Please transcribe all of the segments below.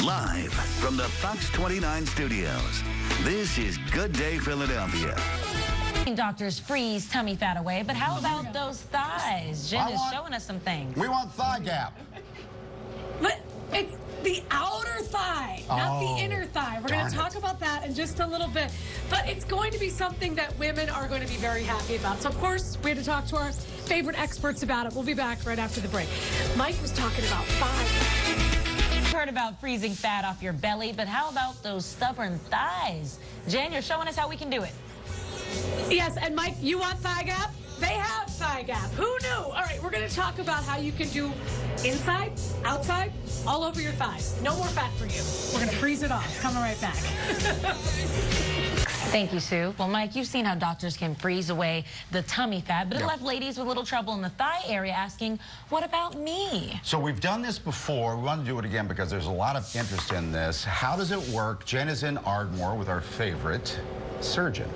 Live from the Fox 29 studios, this is Good Day Philadelphia. Doctors freeze tummy fat away, but how about those thighs? Jen is showing us some things. We want thigh gap. But it's the outer thigh, not the inner thigh. We're going to talk about that in just a little bit. But it's going to be something that women are going to be very happy about. So, of course, we had to talk to our favorite experts about it. We'll be back right after the break. Mike was talking about thighs. Heard about freezing fat off your belly, but how about those stubborn thighs? Jen, you're showing us how we can do it. Yes, and Mike, you want thigh gap? They have thigh gap. Who knew? All right, we're going to talk about how you can do inside, outside, all over your thighs. No more fat for you. We're going to freeze it off. Coming right back. Thank you, Sue. Well, Mike, you've seen how doctors can freeze away the tummy fat, but it left ladies with little trouble in the thigh area asking, what about me? So we've done this before. We want to do it again because there's a lot of interest in this. How does it work? Jen is in Ardmore with our favorite surgeon.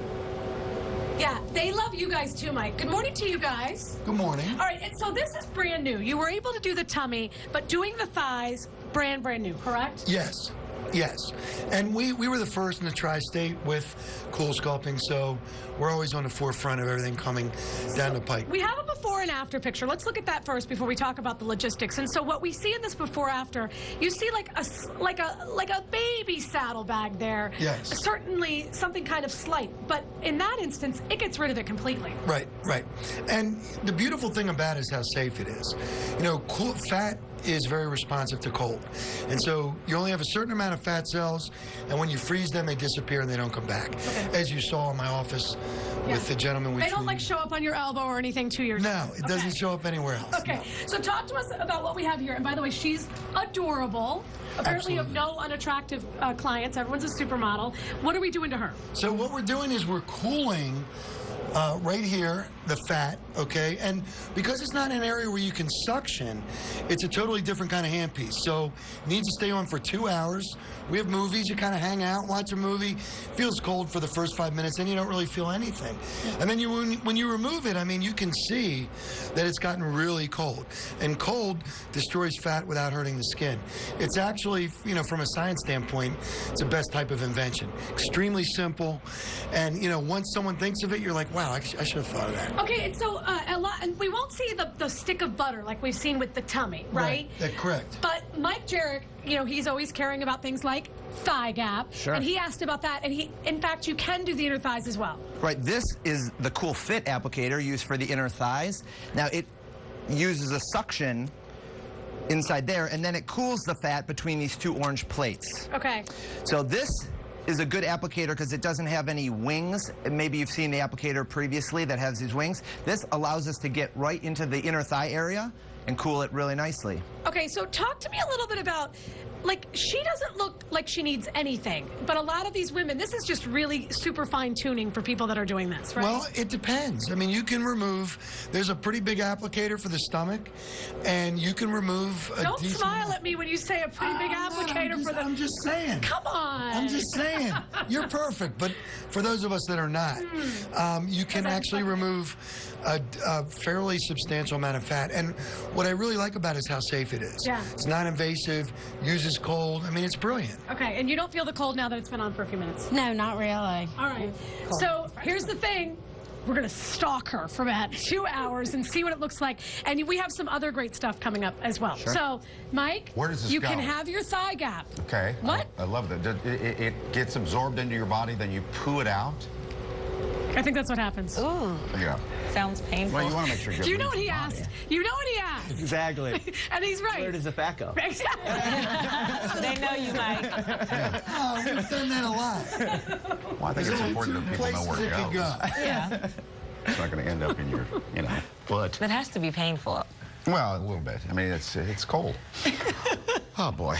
Yeah, they love you guys too, Mike. Good morning to you guys. Good morning. All right, and so this is brand new. You were able to do the tummy, but doing the thighs, brand new, correct? Yes. Yes. And we were the first in the tri-state with CoolSculpting, so we're always on the forefront of everything coming down the pike. We have a before and after picture. Let's look at that first before we talk about the logistics. And so what we see in this before after, you see like a baby saddlebag there. Yes. Certainly something kind of slight, but in that instance, it gets rid of it completely. Right, right. And the beautiful thing about it is how safe it is. You know, fat is very responsive to cold. And so you only have a certain amount of fat cells, and when you freeze them, they disappear and they don't come back. Okay. As you saw in my office with the gentleman we They don't like show up on your elbow or anything to your... No, it doesn't show up anywhere else. Okay, no. So talk to us about what we have here. And by the way, she's adorable. Apparently you have no unattractive clients. Everyone's a supermodel. What are we doing to her? So what we're doing is we're cooling right here, the fat, okay? And because it's not an area where you can suction, it's a totally different kind of handpiece. So it needs to stay on for 2 hours. We have movies, you kind of hang out, watch a movie, feels cold for the first 5 minutes, and you don't really feel anything. And then when you remove it, I mean, you can see that it's gotten really cold. And cold destroys fat without hurting the skin. It's actually, you know, from a science standpoint, it's the best type of invention. Extremely simple. And, you know, once someone thinks of it, you're like, wow, I should have thought of that. Okay, and so and we won't see the stick of butter like we've seen with the tummy, right? That's correct. But Mike Jarek, you know, he's always caring about things like thigh gap. Sure. And he asked about that, and in fact, you can do the inner thighs as well. Right, this is the Cool Fit applicator used for the inner thighs. Now, it uses a suction inside there, and then it cools the fat between these two orange plates. Okay. So this is a good applicator because it doesn't have any wings. Maybe you've seen the applicator previously that has these wings. This allows us to get right into the inner thigh area and cool it really nicely. Okay, so talk to me a little bit about, like, she doesn't look like she needs anything, but a lot of these women, this is just really super fine tuning for people that are doing this, right? Well, it depends. I mean, you can remove, there's a pretty big applicator for the stomach, and you can remove a Don't decent... smile at me when you say a pretty big applicator for the... I'm just saying. Come on. I'm just saying. You're perfect, but for those of us that are not, you can actually remove a fairly substantial amount of fat. And what I really like about it is how safe it is. Yeah. It's not invasive, uses cold. I mean, it's brilliant. Okay, and you don't feel the cold now that it's been on for a few minutes? No, not really. All right. So here's the thing. We're going to stalk her for about 2 hours and see what it looks like. And we have some other great stuff coming up as well. Sure. So, Mike, Where does this you go? can have your thigh gap. Okay. What? I love that. It gets absorbed into your body, then you poo it out. I think that's what happens. Ooh, Yeah. sounds painful. Well, you want to make sure you're Do you know what he asked? You know what he asked? Exactly. And he's right. Where does the fat go? Exactly. They know you, Mike. Oh, we've done that a lot. Well, I think There's it's only important two that people know places where it it could goes. go. Yeah. It's not going to end up in your, foot. That has to be painful. Well, a little bit. I mean, it's cold. Oh, boy.